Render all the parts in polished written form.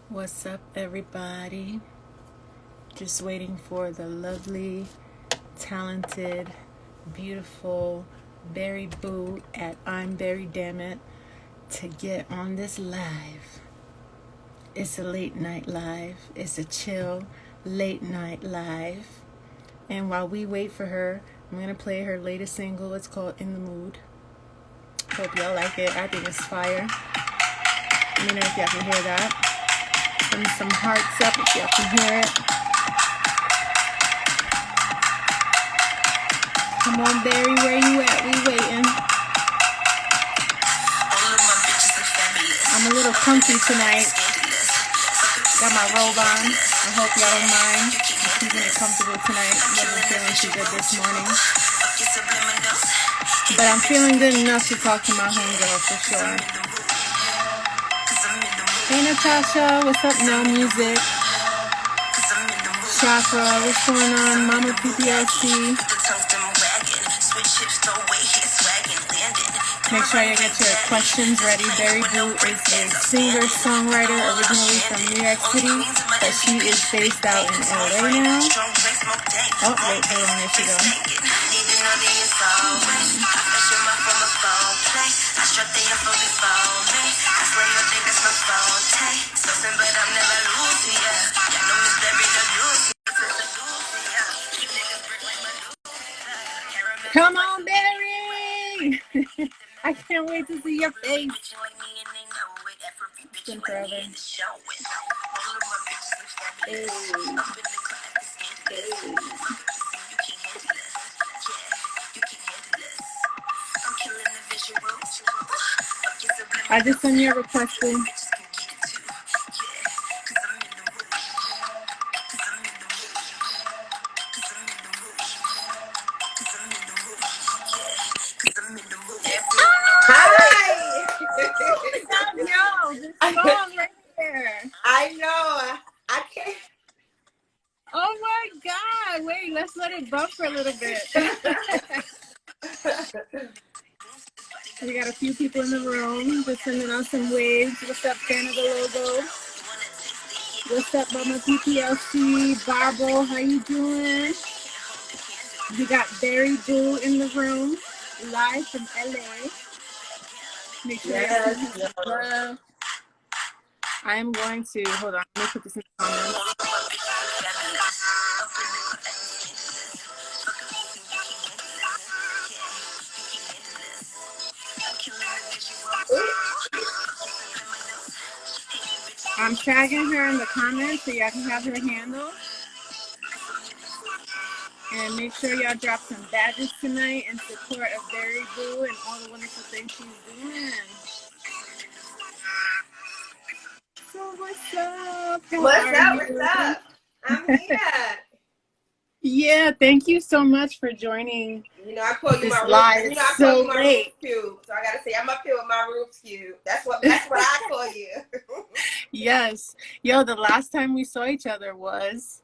What's up, everybody? Just waiting for the lovely, talented, beautiful Berry Boo at I'm Berry Dammit to get on this live. It's a late night live. It's a chill late night live. And while we wait for her, I'm going to play her latest single. It's called In the Mood. Hope y'all like it. I think it's fire. Let me know if y'all can hear that. Send some hearts up if y'all can hear it. Come on, Barry, where you at? We waiting. I'm a little comfy tonight. Got my robe on. I hope y'all don't mind. I'm keeping it comfortable tonight. Wasn't feeling too good this morning. But I'm feeling good enough to talk to my homegirl for sure. Hey, Natasha. What's up, No Music? Chakra, what's going on? Mama PPLC. Make sure you get your questions ready. Berry Boo is a singer-songwriter originally from New York City, but she is based out in LA now. Oh, wait, hold on, there she goes. Come on, Berry! I can't wait to see your face. It's been forever. Hey. Hey. I just sent you a request. Hi! Yo, this song right here. I know. I can't. Oh my God. Wait, let's let it bump for a little bit. We got a few people in the room just sending out some waves. What's up, fan of the logo? What's up, Mama PPLC? Barbara, how you doing? We got Berry Boo in the room, live from LA. Make sure you I am going to, hold on, let me put this in the comments. I'm tagging her in the comments so y'all can have her handle. And make sure y'all drop some badges tonight in support of Berry Boo and all the wonderful things she's doing. So what's up? What's up? I'm here. Yeah, thank you so much for joining. You know, I call you my live. Rubik's, I call you my Rubik's Cube. So I gotta say, I'm up here with my Rubik's Cube. That's what I call you. Yes. Yo, the last time we saw each other was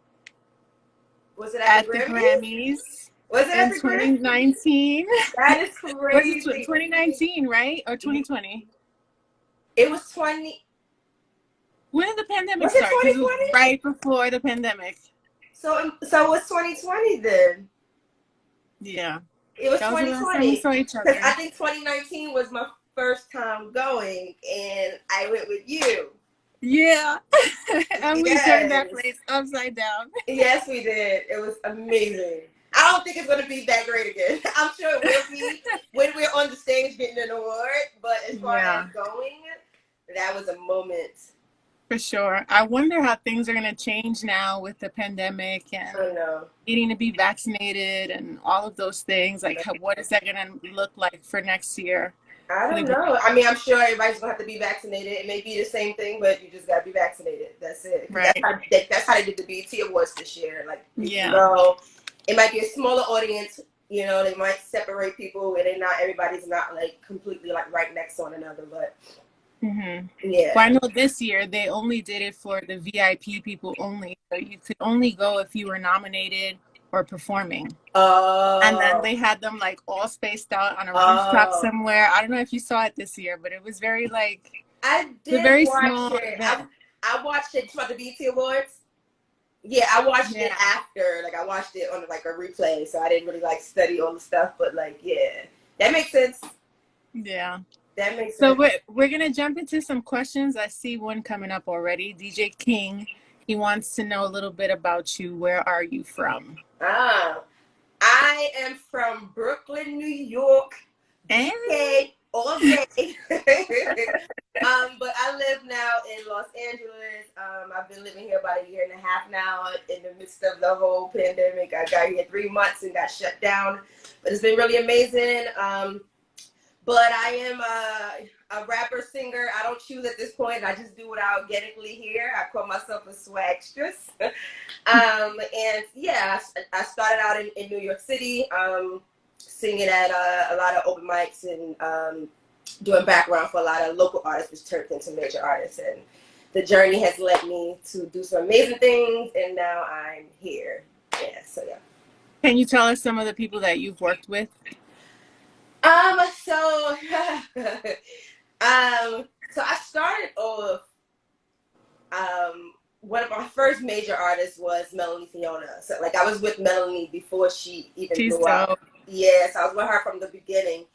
it at the Grammys? Was it in at the 2019? That is crazy. Was it 2019, right? Or 2020? It was 20. When did the pandemic start? Because it was right before the pandemic. So it was 2020 then. Yeah. It was 2020. We saw each other. I think 2019 was my first time going, and I went with you. Yeah. And we turned that place upside down. Yes, we did. It was amazing. I don't think it's going to be that great again. I'm sure it will be when we're on the stage getting an award, but as far as going, that was a moment. For sure. I wonder how things are going to change now with the pandemic and needing to be vaccinated and all of those things. Like, what is that going to look like for next year? I don't know. I mean, I'm sure everybody's going to have to be vaccinated. It may be the same thing, but you just got to be vaccinated. That's it. Right. That's how they did the BET Awards this year. Like, it might be a smaller audience. You know, they might separate people and everybody's not like completely like right next to one another, but yeah. Well, I know this year they only did it for the VIP people only. So you could only go if you were nominated or performing. And then they had them like all spaced out on a rooftop somewhere. I don't know if you saw it this year, but it was very like I did very watch small it. event. I watched it about the BET Awards. Yeah, I watched it after. Like I watched it on like a replay, so I didn't really like study all the stuff. But like, yeah, that makes sense. Yeah. That makes So sense. we're gonna jump into some questions. I see one coming up already. DJ King, he wants to know a little bit about you. Where are you from? I am from Brooklyn, New York. BK all day. But I live now in Los Angeles. I've been living here about 1.5 years now in the midst of the whole pandemic. I got here 3 months and got shut down, but it's been really amazing. But I am a rapper, singer. I don't choose at this point. I just do what I organically hear. I call myself a swagstress. And yeah, I started out in New York City, singing at a lot of open mics and doing background for a lot of local artists, which turned into major artists. And the journey has led me to do some amazing things, and now I'm here. Yeah, so yeah. Can you tell us some of the people that you've worked with? So I started off, one of my first major artists was Melanie Fiona. So like I was with Melanie before she even blew up. Yes, I was with her from the beginning,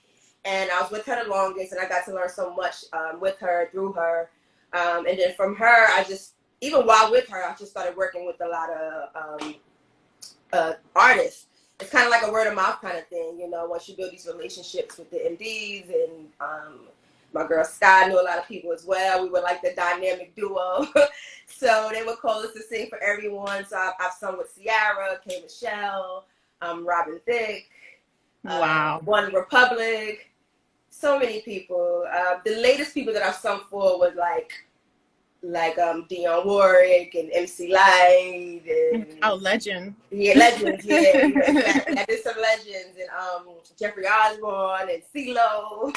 and I was with her the longest, and I got to learn so much with her, through her, and then from her, I just, even while with her, I just started working with a lot of artists. It's kind of like a word of mouth kind of thing, you know, once you build these relationships with the MDs, and my girl Sky knew a lot of people as well. We were like the dynamic duo. So they would call us to sing for everyone. So I've sung with Ciara, K. Michelle, Robin Thicke, One Republic, so many people. The latest people that I've sung for was like Dionne Warwick and MC Light and legend. Yeah, legends. Yeah, exactly. I did some legends and Jeffrey Osborne and Ceelo.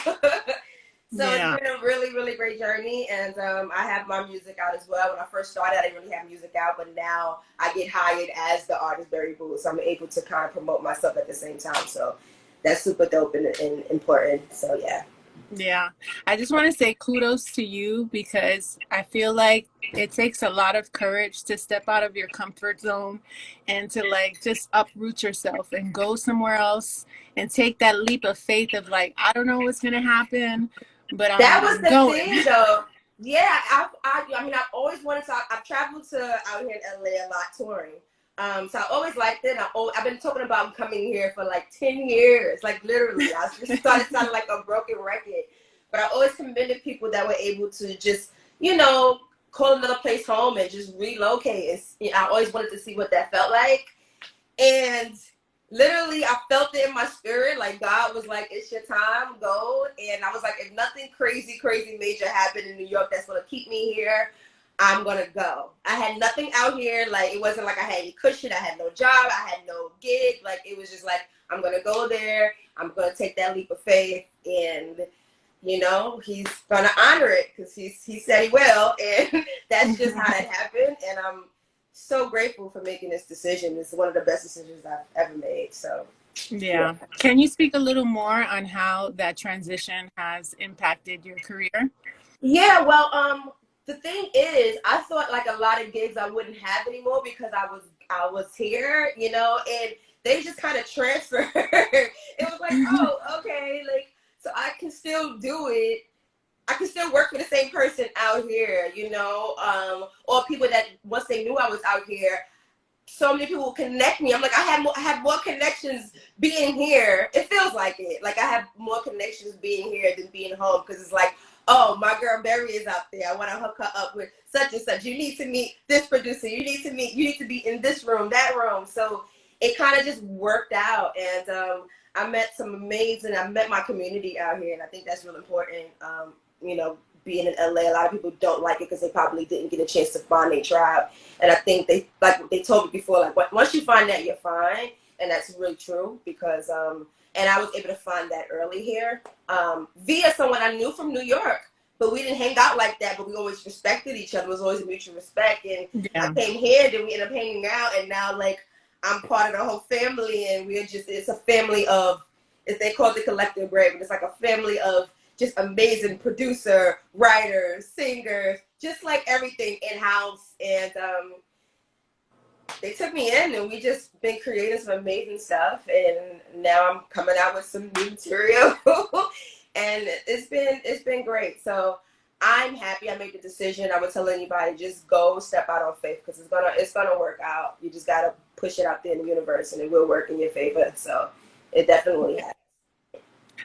So It's been a really, really great journey, and I have my music out as well. When I first started, I didn't really have music out, but now I get hired as the artist Berry Boo, so I'm able to kind of promote myself at the same time. So that's super dope and important. So yeah. Yeah, I just want to say kudos to you, because I feel like it takes a lot of courage to step out of your comfort zone and to like just uproot yourself and go somewhere else and take that leap of faith of like, I don't know what's gonna happen, but that was the going. thing though. Yeah, I mean, I've always wanted to. I've traveled to out here in LA a lot touring. So I always liked it. I've been talking about coming here for like 10 years, like literally. I just started sounding like a broken record. But I always commended people that were able to just, you know, call another place home and just relocate. And, you know, I always wanted to see what that felt like. And literally, I felt it in my spirit. Like God was like, it's your time, go. And I was like, if nothing crazy major happened in New York that's going to keep me here, I'm gonna go. I had nothing out here. Like it wasn't like I had any cushion. I had no job. I had no gig. Like it was just like, I'm gonna go there. I'm gonna take that leap of faith, and you know, he's gonna honor it because he said he will, and that's just how that happened. And I'm so grateful for making this decision. It's one of the best decisions I've ever made. So yeah. Can you speak a little more on how that transition has impacted your career? Yeah, well, the thing is, I thought like a lot of gigs I wouldn't have anymore because I was here, you know, and they just kind of transferred. It was like, oh, okay, like so I can still do it. I can still work for the same person out here, you know, or people that once they knew I was out here, so many people connect me. I'm like, I have more connections being here. It feels like it. Like I have more connections being here than being home because it's like, oh, my girl Berry is out there. I want to hook her up with such and such. You need to meet this producer. You need to be in this room, that room. So it kind of just worked out. And I met my community out here. And I think that's real important. You know, being in LA, a lot of people don't like it because they probably didn't get a chance to find their tribe. And I think they told me before, like once you find that, you're fine. And that's really true because and I was able to find that early here via someone I knew from New York. But we didn't hang out like that, but we always respected each other. It was always a mutual respect. And I came here, then we ended up hanging out, and now like I'm part of the whole family, and it's a family of, they call it the collective brave, but it's like a family of just amazing producer, writers, singers, just like everything in house, and they took me in, and we just been creating some amazing stuff. And now I'm coming out with some new material, and it's been great. So I'm happy I made the decision. I would tell anybody, just go step out on faith, because it's gonna work out. You just gotta push it out there in the universe, and it will work in your favor. So it definitely has.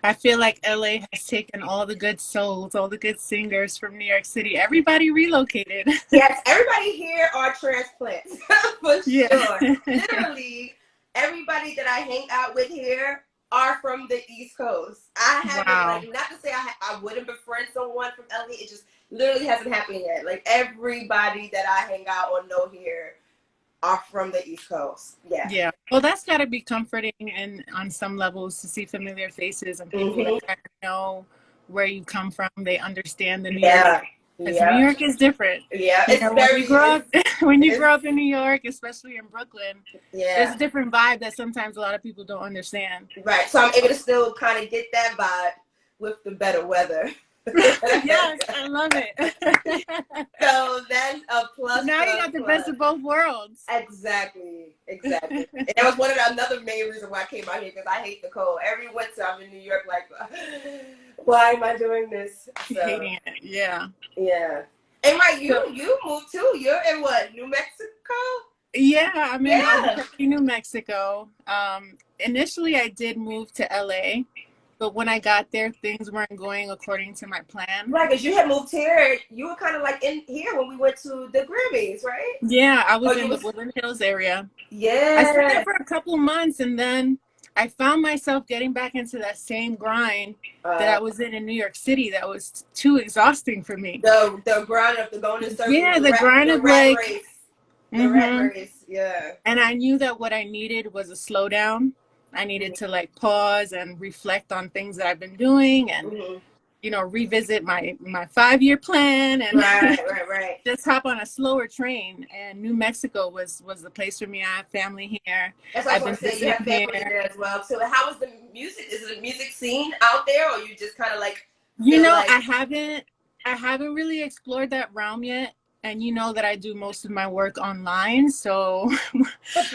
I feel like LA has taken all the good souls, all the good singers from New York City. Everybody relocated. Yes, everybody here are transplants for Yeah. sure. Literally, everybody that I hang out with here are from the East Coast. I haven't, Wow. like, not to say I wouldn't befriend someone from LA. It just literally hasn't happened yet. Like, everybody that I hang out or know here are from the East Coast. Yeah. Yeah. Well, that's got to be comforting, and on some levels, to see familiar faces and people that kind of know where you come from. They understand the New York. Because New York is different. Yeah, you know, when you grow up in New York, especially in Brooklyn, there's a different vibe that sometimes a lot of people don't understand. Right. So I'm able to still kind of get that vibe with the better weather. Yes, I love it. So that's a plus. Now you got the best of both worlds. Exactly. And that was another main reason why I came out here, because I hate the cold. Every winter I'm in New York, like, why am I doing this? So, hating it. Yeah. Yeah. And right, you moved too. You're in what, New Mexico? Yeah, I'm in Albuquerque, New Mexico. Initially, I did move to LA. But when I got there, things weren't going according to my plan. Right, because you had moved here. You were kind of like in here when we went to the Grammys, right? Yeah, I was in the Woodland Hills area. Yeah. I stayed there for a couple months, and then I found myself getting back into that same grind that I was in New York City. That was too exhausting for me. The grind of the going in circles. Yeah, the grind of like race. The rat race. Yeah. And I knew that what I needed was a slowdown. I needed to like pause and reflect on things that I've been doing, and you know, revisit my 5-year plan, and right. just hop on a slower train. And New Mexico was the place for me. I have family here. That's what I was going to say. You have family there as well. So how is the music? Is it a music scene out there, or you just kind of like? You know, like... I haven't really explored that realm yet. And you know that I do most of my work online, so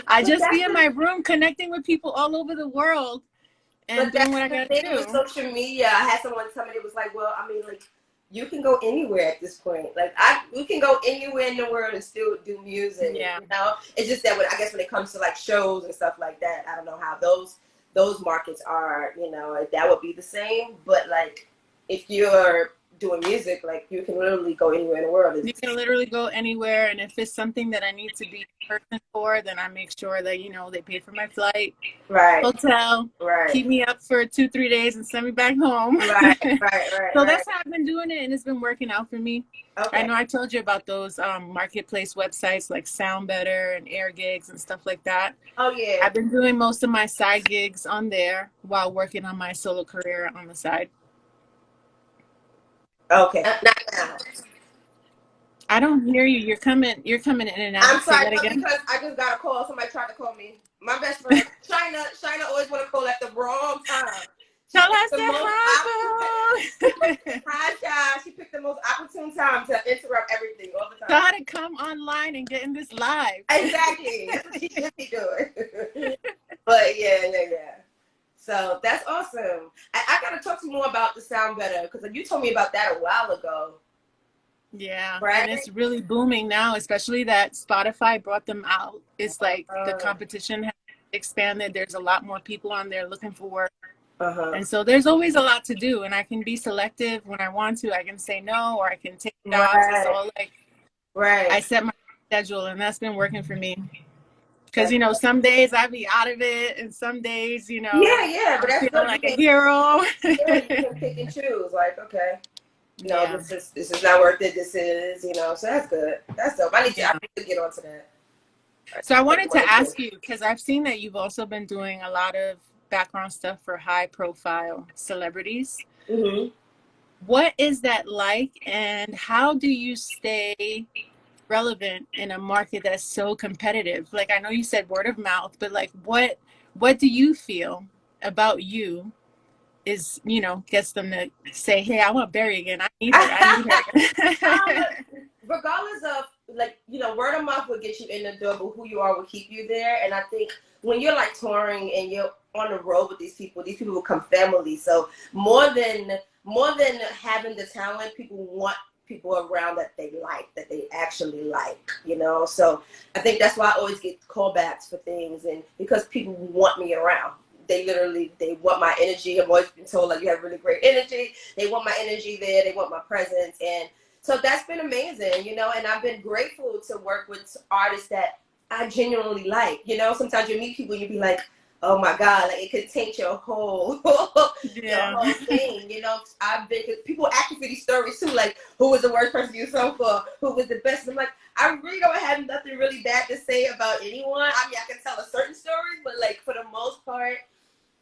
I just be in my room connecting with people all over the world and doing what I got to do. With social media, I had someone tell me, it was like, well, I mean, like, you can go anywhere at this point. Like, you can go anywhere in the world and still do music. Yeah. You know, it's just that I guess when it comes to like shows and stuff like that, I don't know how those markets are. You know, that would be the same. But like, if you're doing music, like, you can literally go anywhere in the world. You can literally go anywhere, and if it's something that I need to be in person for, then I make sure that, you know, they paid for my flight, hotel, keep me up for 2-3 days and send me back home. Right. So that's how I've been doing it, and it's been working out for me. I know I told you about those marketplace websites like SoundBetter and Air Gigs and stuff like that. Oh yeah. I've been doing most of my side gigs on there while working on my solo career on the side. Okay. I don't hear you. You're coming in and out. I'm sorry, because I just got a call. Somebody tried to call me. My best friend, China always want to call at the wrong time. Tell us hi. Hi, China. She picked the most opportune time to interrupt everything all the time. Tell her to come online and get in this live. Exactly. That's what she should be doing. But yeah. So that's awesome. I got to talk to you more about the SoundBetter, because you told me about that a while ago. Yeah, and it's really booming now, especially that Spotify brought them out. It's like the competition has expanded. There's a lot more people on there looking for work. And so there's always a lot to do, and I can be selective when I want to. I can say no, or I can take jobs. It's all like, I set my schedule, and that's been working for me. Because, you know, some days I be out of it, and some days, you know, but that's feeling like a hero. You can pick and choose. Like, okay, no, this is not worth it. This is, you know, so that's good. That's dope. I need to get onto that. So I wanted to ask you, because I've seen that you've also been doing a lot of background stuff for high-profile celebrities. What is that like, and how do you stay relevant in a market that's so competitive? Like, I know you said word of mouth, but like, what do you feel about you is, you know, gets them to say, hey, I want Barry again. I need her. word of mouth will get you in the door, but who you are will keep you there. And I think when you're like touring and you're on the road with these people will become family. So more than having the talent, people want people around that they actually like, you know. So I think that's why I always get callbacks for things, and because people want me around. They want my energy. I've always been told, like, you have really great energy. They want my energy there. They want my presence. And so that's been amazing, you know, and I've been grateful to work with artists that I genuinely like. You know, sometimes you meet people and you be like, oh my God, like it could taint your whole, your whole thing. You know, people asking for these stories too, like, who was the worst person you saw for? Who was the best? I'm like, I really don't have nothing really bad to say about anyone. I mean, I can tell a certain stories, but like for the most part,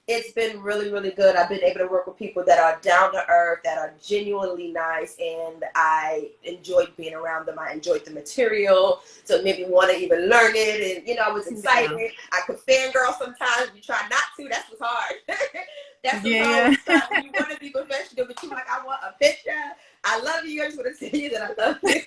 it's been really, really good. I've been able to work with people that are down to earth, that are genuinely nice, and I enjoyed being around them. I enjoyed the material, so it made me want to even learn it, and, you know, I was excited. Yeah. I could fangirl sometimes. You try not to. That's what's hard. That's what's hard. When you want to be professional, but you're like, I want a picture. I love you. I just want to tell you that I love you.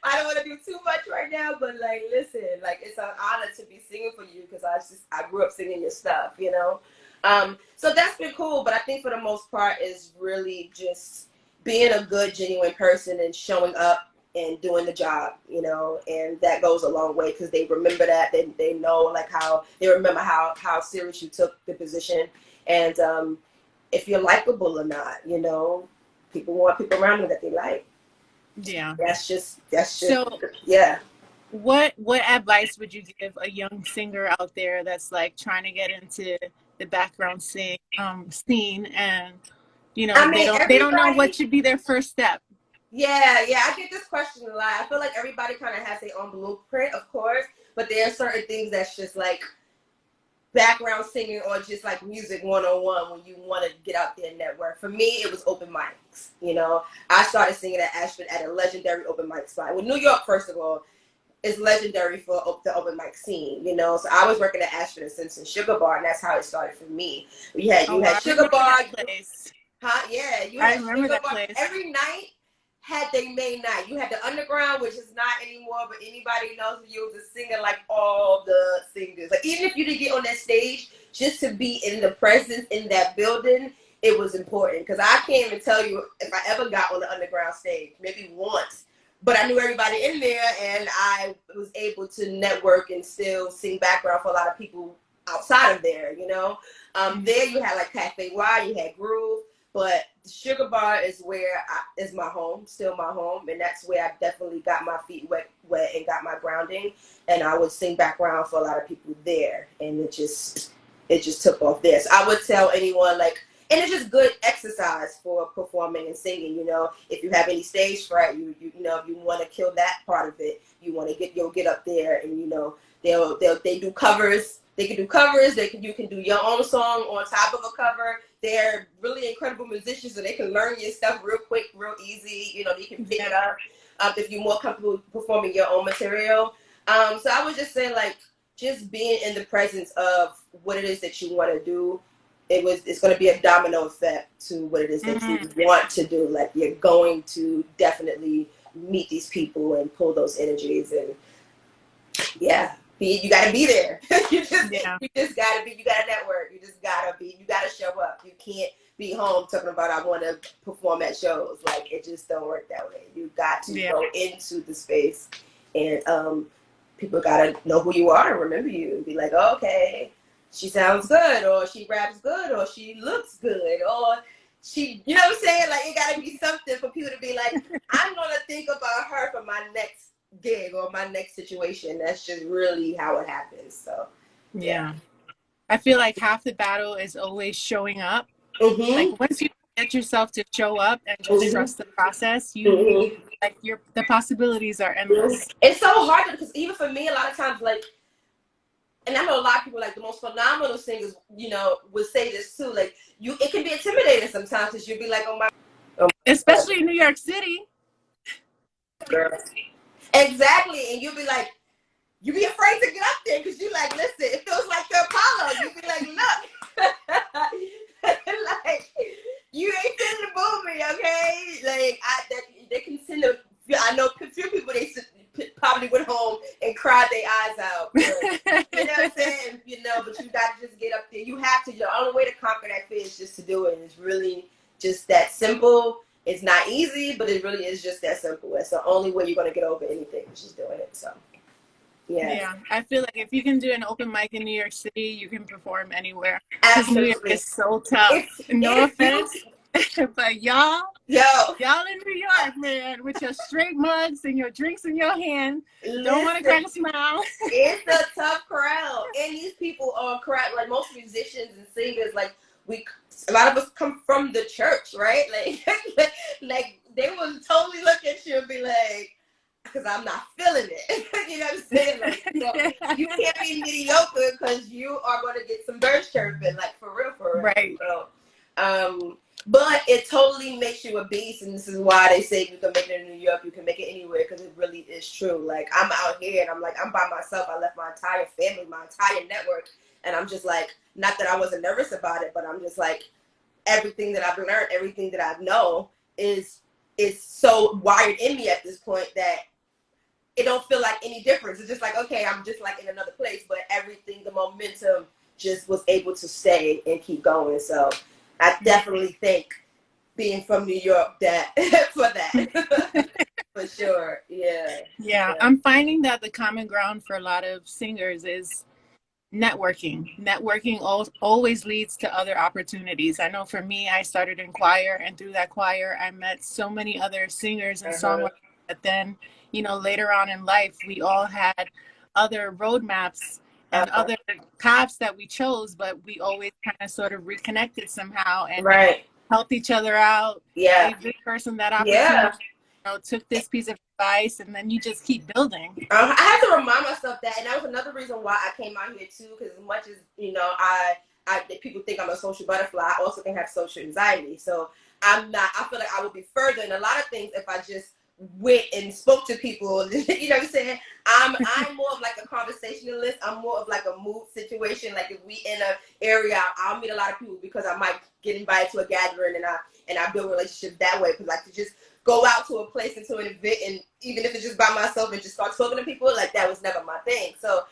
I don't want to do too much right now, but like, listen, like, it's an honor to be singing for you because I grew up singing your stuff, you know. So that's been cool, but I think for the most part is really just being a good, genuine person and showing up and doing the job, you know, and that goes a long way because they remember that. They know, like, they remember how serious you took the position, and if you're likable or not, you know, people want people around them that they like. Yeah. That's just so, yeah. What advice would you give a young singer out there that's like trying to get into the background scene, and, you know, I mean, they don't know what should be their first step? Yeah, I get this question a lot. I feel like everybody kind of has their own blueprint, of course, but there are certain things that's just like background singing or just like music 101 when you want to get out there and network. For me, it was open mics. You know, I started singing at Ashford at a legendary open mic spot. Well, New York, first of all, is legendary for the open mic scene, you know. So I was working at Ashford and Simpson Sugar Bar, and that's how it started for me. You had Sugar Bar, huh? Yeah, you had Sugar Bar. Place. Every night had their main night. You had the underground, which is not anymore, but anybody knows you was a singer like all the singers. Like, even if you didn't get on that stage, just to be in the presence in that building, it was important. Because I can't even tell you if I ever got on the underground stage, maybe once. But I knew everybody in there, and I was able to network and still sing background for a lot of people outside of there, you know. There you had like Cafe Y, you had Groove, but the Sugar Bar is where is my home, still my home, and that's where I definitely got my feet wet and got my grounding, and I would sing background for a lot of people there, and it just took off there. So I would tell anyone, like, and it's just good exercise for performing and singing, you know. If you have any stage fright, you know, if you want to kill that part of it, you'll get up there, and, you know, they do covers. They can do covers. You can do your own song on top of a cover. They're really incredible musicians, so they can learn your stuff real quick, real easy. You know, you can pick it up if you're more comfortable performing your own material. So I was just saying, like, just being in the presence of what it is that you want to do. It's going to be a domino effect to what it is that you want to do. Like, you're going to definitely meet these people and pull those energies, and you got to be there. You just got to be. You got to network. You got to show up. You can't be home talking about I want to perform at shows. Like, it just don't work that way. You got to go into the space, and people got to know who you are and remember you and be like, oh, okay, she sounds good, or she raps good, or she looks good, or she, you know what I'm saying? Like, it got to be something for people to be like, I'm going to think about her for my next gig or my next situation. That's just really how it happens. So, yeah. I feel like half the battle is always showing up. Like, once you get yourself to show up and just trust the process, the possibilities are endless. It's so hard because even for me, a lot of times, like, and I know a lot of people, like, the most phenomenal singers, you know, would say this too. Like, it can be intimidating sometimes because you'll be like, oh my. Especially in New York City. Girl. Exactly. And you'll be like, you be afraid to get up there because you like, listen, it feels like the Apollo. You be like, look, like, you ain't feeling the movement, okay? Like, they can send I know a few people, cried their eyes out. But, you know what I'm saying? You know, but you got to just get up there. You have to. The only way to conquer that fear is just to do it. And it's really just that simple. It's not easy, but it really is just that simple. It's the only way you're going to get over anything, is just doing it. So, yeah. I feel like if you can do an open mic in New York City, you can perform anywhere. Because New York is so tough. No offense, but y'all in New York, man, with your straight mugs and your drinks in your hand, don't want to crack a smile. It's a tough crowd, and these people are crowd. Like most musicians and singers, like a lot of us come from the church, right? Like they will totally look at you and be like, because I'm not feeling it. You know what I'm saying? Like, so you can't be mediocre because you are going to get some birds chirping, like for real. Right. So, but it totally makes you a beast, and this is why they say you can make it in New York, you can make it anywhere, because it really is true. Like, I'm out here, and I'm by myself. I left my entire family, my entire network, and I'm just like, not that I wasn't nervous about it, but I'm just like, everything that I've learned, everything that I know is so wired in me at this point that it don't feel like any difference. It's just like, okay, I'm just like in another place, but everything, the momentum just was able to stay and keep going. So I definitely think being from New York for that. For sure. Yeah. I'm finding that the common ground for a lot of singers is networking always leads to other opportunities. I know for me, I started in choir, and through that choir I met so many other singers and songwriters. But then, you know, later on in life, we all had other roadmaps and other paths that we chose, but we always kind of sort of reconnected somehow and helped each other out. Gave this person that opportunity, you know, took this piece of advice, and then you just keep building. I have to remind myself that, and that was another reason why I came out here too, because as much as, you know, I people think I'm a social butterfly, I also can have social anxiety. So I feel like I would be further in a lot of things if I just went and spoke to people. You know what I'm saying? I'm more of like a conversationalist. I'm more of like a mood situation. Like if we in an area, I'll meet a lot of people because I might get invited to a gathering, and I build relationships that way. Because like to just go out to a place and to an event, and even if it's just by myself and just start talking to people, like that was never my thing. So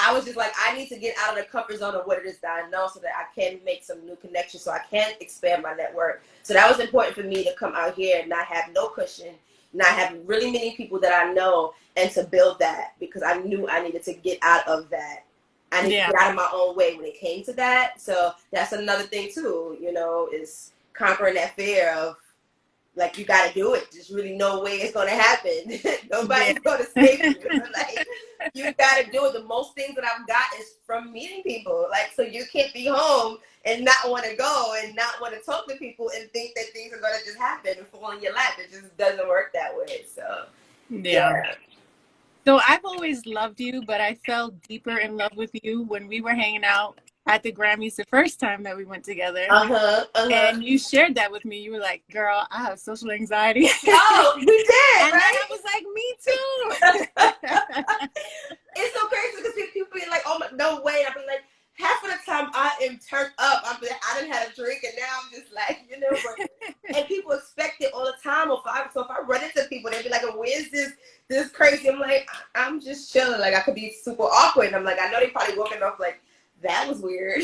I was just like, I need to get out of the comfort zone of what it is that I know, so that I can make some new connections, so I can expand my network. So that was important for me to come out here and not have no cushion, not have really many people that I know, and to build that, because I knew I needed to get out of that. I needed to get out of my own way when it came to that. So that's another thing too, you know, is conquering that fear of, like, you got to do it. There's really no way it's going to happen. Nobody's going to save you. Like, you got to do it. The most things that I've got is from meeting people. Like, so you can't be home and not want to go and not want to talk to people and think that things are going to just happen and fall in your lap. It just doesn't work that way. So, yeah. So I've always loved you, but I fell deeper in love with you when we were hanging out at the Grammys the first time that we went together. And you shared that with me. You were like, girl, I have social anxiety. Oh, you did, and right? then I was like, me too. It's so crazy because people be like, oh, no way. I'll be like, half of the time I am turned up. I done had a drink, and now I'm just like, you know, and people expect it all the time. So if I run into people, they be like, oh, where's this crazy? I'm like, I'm just chilling. Like, I could be super awkward. And I'm like, I know they probably walking off like, that was weird.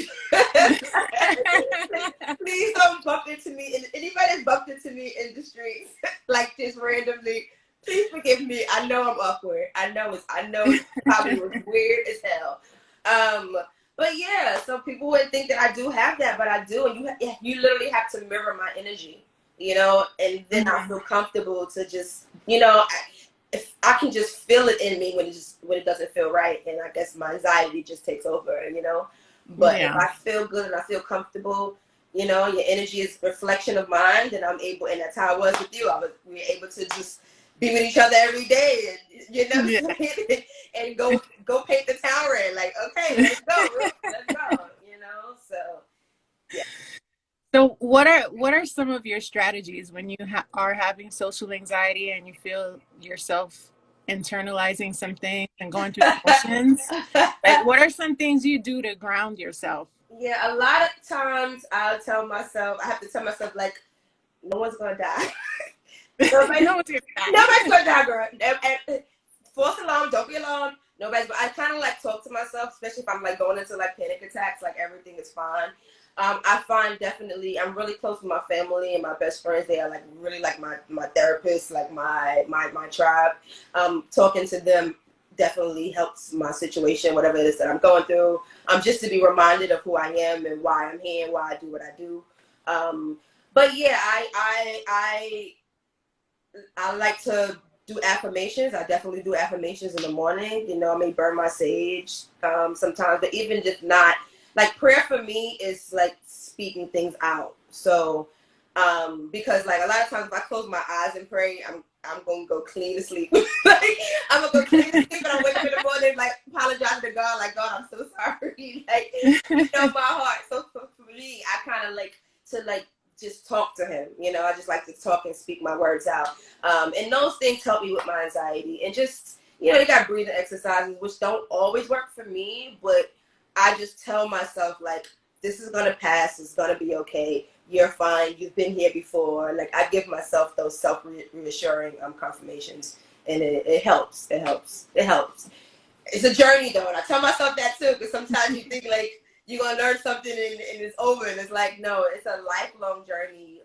Please don't bump into me. And anybody that's bumped into me in the streets, like just randomly, please forgive me. I know I'm awkward. I know it probably was weird as hell. But yeah, so people would think that I do have that, but I do. And you literally have to mirror my energy, you know, and then I feel comfortable to just, you know, if I can just feel it in me when it doesn't feel right, and I guess my anxiety just takes over, you know. But if I feel good and I feel comfortable, you know, your energy is a reflection of mine, then I'm able, and that's how it was with you. We were able to just be with each other every day, and you know, and go paint the town red. Like, okay, let's go, you know. So yeah. So what are some of your strategies when you are having social anxiety and you feel yourself internalizing some things and going through emotions? Like, what are some things you do to ground yourself? Yeah, a lot of times I have to tell myself, like, no one's gonna die. Nobody's gonna die, girl. False alarm, don't be alarmed. But I kind of like talk to myself, especially if I'm like going into like panic attacks, like everything is fine. I find definitely I'm really close with my family and my best friends. They are like really like my therapists, like my tribe. Talking to them definitely helps my situation, whatever it is that I'm going through. Just to be reminded of who I am and why I'm here and why I do what I do. But yeah, I like to do affirmations. I definitely do affirmations in the morning. You know, I may burn my sage sometimes, but even just not like prayer for me is like speaking things out. So because like a lot of times if I close my eyes and pray, I'm gonna go clean to sleep. Like I'm gonna go clean to sleep, and I'm waking up in the morning like apologizing to God, like God, I'm so sorry. Like you know my heart. So for me, I kind of like to like just talk to him. You know, I just like to talk and speak my words out. And those things help me with my anxiety. And just, you know, you got breathing exercises, which don't always work for me, but I just tell myself, like, this is going to pass. It's going to be okay. You're fine. You've been here before. Like, I give myself those self-reassuring confirmations. And it helps. It helps. It helps. It's a journey, though. And I tell myself that, too, because sometimes you think, like, you're going to learn something and it's over. And it's like, no, it's a lifelong journey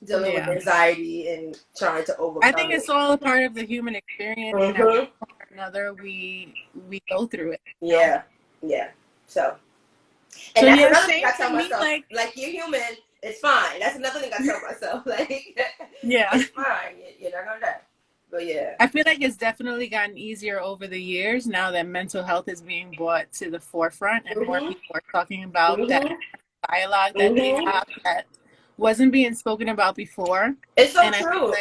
dealing with anxiety and trying to overcome I think it's all a part of the human experience. And at one point or another, we go through it. Yeah. Yeah. So that's another thing I tell myself. Like, you're human. It's fine. That's another thing I tell myself. Like, it's fine. You're not going to die. But yeah, I feel like it's definitely gotten easier over the years now that mental health is being brought to the forefront and more people are talking about that dialogue that they have that wasn't being spoken about before. It's so true.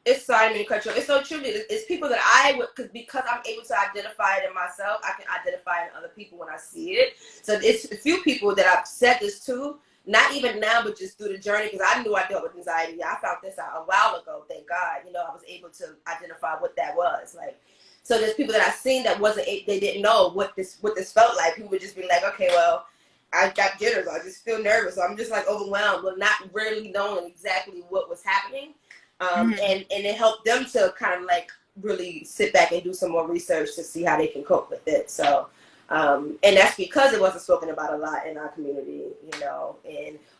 It's sorry to cut you. It's so true. It's people that I would because I'm able to identify it in myself. I can identify it in other people when I see it. So it's a few people that I've said this to. Not even now, but just through the journey, because I knew I dealt with anxiety. I found this out a while ago. Thank God, you know, I was able to identify what that was. Like, so there's people that I've seen that they didn't know what this felt like. Who would just be like, okay, well, I got jitters. I just feel nervous. So I'm just like overwhelmed, but not really knowing exactly what was happening. And it helped them to kind of like really sit back and do some more research to see how they can cope with it. So. And that's because it wasn't spoken about a lot in our community, you know,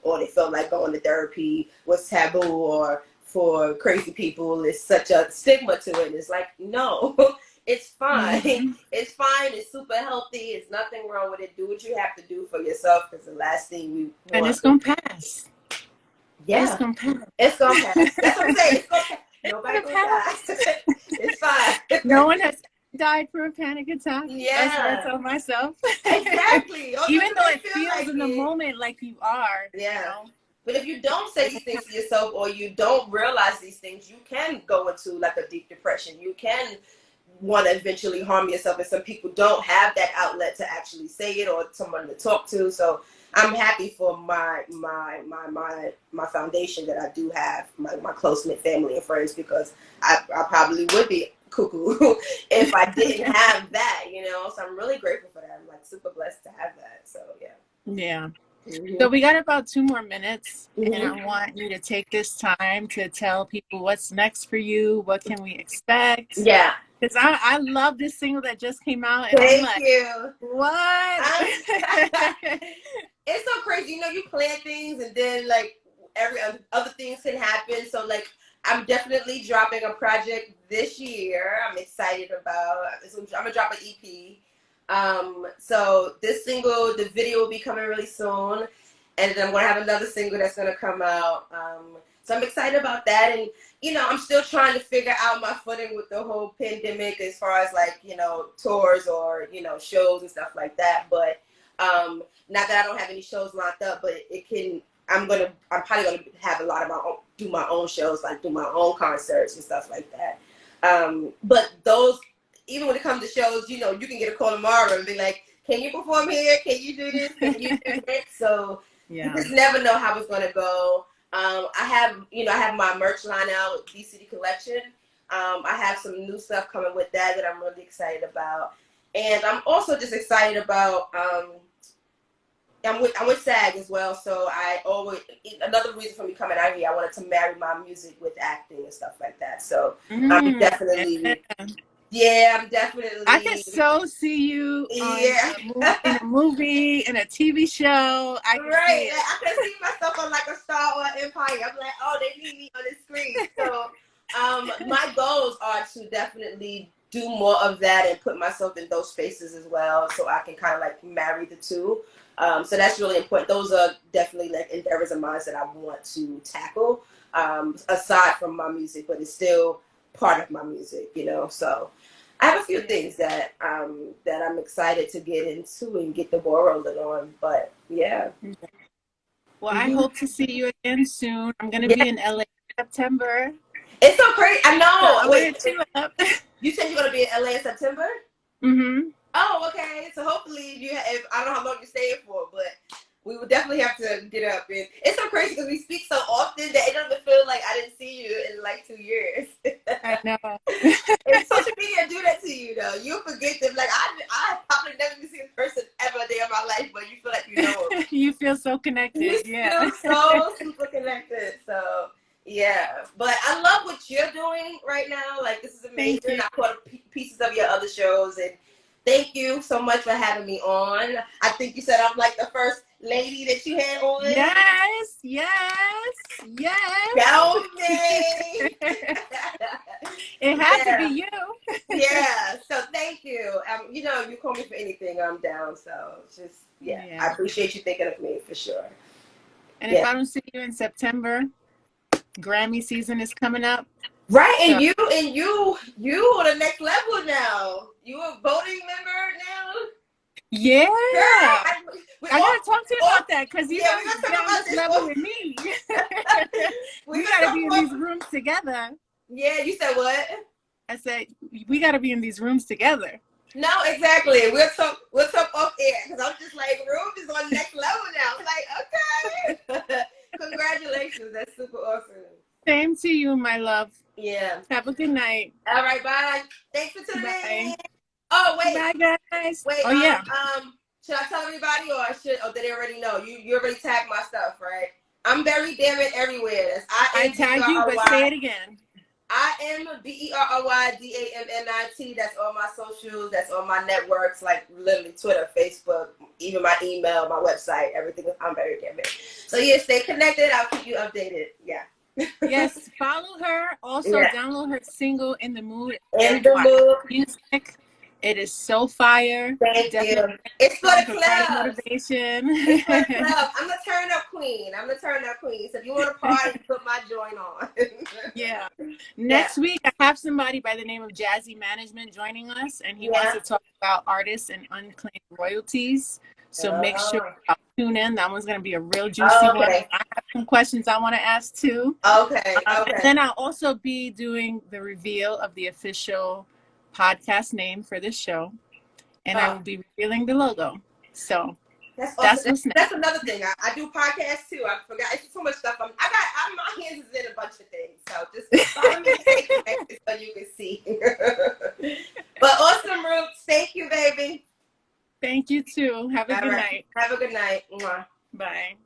or they felt like going to therapy was taboo, or for crazy people, it's such a stigma to it. It's like, no, it's fine. It's fine. It's super healthy. It's nothing wrong with it. Do what you have to do for yourself, because the last thing we want. And it's going to pass. Yeah. It's going to pass. It's going to pass. That's what I'm saying. It's going to pass. Nobody going to die. It's fine. No one has died from a panic attack. Yeah, that's what I tell myself. Exactly. Even though it feels like in the moment like you are. Yeah. You know? But if you don't say these things to yourself, or you don't realize these things, you can go into like a deep depression. You can want to eventually harm yourself, and some people don't have that outlet to actually say it or someone to talk to. So I'm happy for my foundation that I do have, my close-knit family and friends, because I probably would be cuckoo if I didn't have that, you know. So I'm really grateful for that. I'm like super blessed to have that. So yeah. So we got about 2 more minutes, and I want you to take this time to tell people what's next for you. What can we expect? Yeah, because I love this single that just came out, and Thank I'm like, you. What? It's so crazy, you know. You plan things, and then like every other things can happen. So like, I'm definitely dropping a project this year. I'm excited about. I'm gonna drop an EP. So this single, the video will be coming really soon, and then I'm gonna have another single that's gonna come out. So I'm excited about that, and you know, I'm still trying to figure out my footing with the whole pandemic as far as like, you know, tours or, you know, shows and stuff like that. But not that I don't have any shows locked up, but it can. I'm probably gonna have a lot of do my own shows, like do my own concerts and stuff like that. But those, even when it comes to shows, you know, you can get a call tomorrow and be like, can you perform here? Can you do this? Can you do that? So you just never know how it's going to go. I have my merch line out with BCD Collection. I have some new stuff coming with that I'm really excited about. And I'm also just excited about, I'm with SAG as well, so another reason for me coming out here, I wanted to marry my music with acting and stuff like that. So I'm definitely Yeah, I'm definitely. I can so see you in a movie, in a TV show. I can see it. Like, I can see myself on like a Star Wars Empire. I'm like, oh, they need me on the screen. So, my goals are to definitely do more of that and put myself in those spaces as well, so I can kind of like marry the two. So that's really important. Those are definitely like endeavors of mine that I want to tackle, aside from my music, but it's still part of my music, you know. So I have a few things that that I'm excited to get into and get the ball rolling on. But yeah. Well, I hope to see you again soon. I'm gonna be in LA in September. It's so crazy. I know. So wait, you said you're gonna be in LA in September? Mm-hmm. Oh, okay. So hopefully if I don't know how long you're staying for, but we would definitely have to get up. And it's so crazy because we speak so often that it doesn't feel like I didn't see you in like 2 years. I know. And social media do that to you though. You forget them. Like I probably never even seen a person ever a day of my life, but you feel like you know them. You feel so connected. You feel so super connected. So yeah, but I love what you're doing right now. Like this is amazing. I caught pieces of your other shows, and thank you so much for having me on. I think you said I'm like the first lady that you had on. Yes. Tell me. It had to be you. Yeah. So thank you. You know, you call me for anything, I'm down. So just I appreciate you thinking of me for sure. And if I don't see you in September, Grammy season is coming up. Right, and you on the next level now. You a voting member now? Yeah. Girl, I gotta talk to you about that because you know we're you're on this level with me. We gotta be in these rooms together. Yeah, you said what? I said we gotta be in these rooms together. No, exactly. We'll talk off air because I'm just like, Room is on the next level now. I'm like, okay. Congratulations. That's super awesome. Same to you, my love. Yeah. Have a good night. All right, bye. Thanks for tuning in. Oh, wait. Bye, guys. Wait, yeah. Should I tell everybody or did they already know? You already tagged my stuff, right? I'm Berry Damn It everywhere. That's I tagged you, but say it again. I am BerryDamnit. That's on my socials. That's on my networks, like literally Twitter, Facebook, even my email, my website, everything. I'm Berry Damn It. So yeah, stay connected. I'll keep you updated. Yeah. Yes, follow her. Also, download her single "In the Mood." In the Mood music. It is so fire. Thank you. It's for the club. Motivation. It's for the club. I'm the turn up queen. So if you want to party, put my joint on. Yeah. Next week, I have somebody by the name of Jazzy Management joining us, and he wants to talk about artists and unclaimed royalties. So make sure you tune in. That one's going to be a real juicy one. I have some questions I want to ask too. Okay. And then I'll also be doing the reveal of the official podcast name for this show, and I will be revealing the logo. So that's what's next. That's another thing. I do podcasts too. I forgot. It's so much stuff. My hands is in a bunch of things. So just follow me so you can see. But awesome, Roots. Thank you, baby. Thank you too. Have a good night. Have a good night. Mwah. Bye.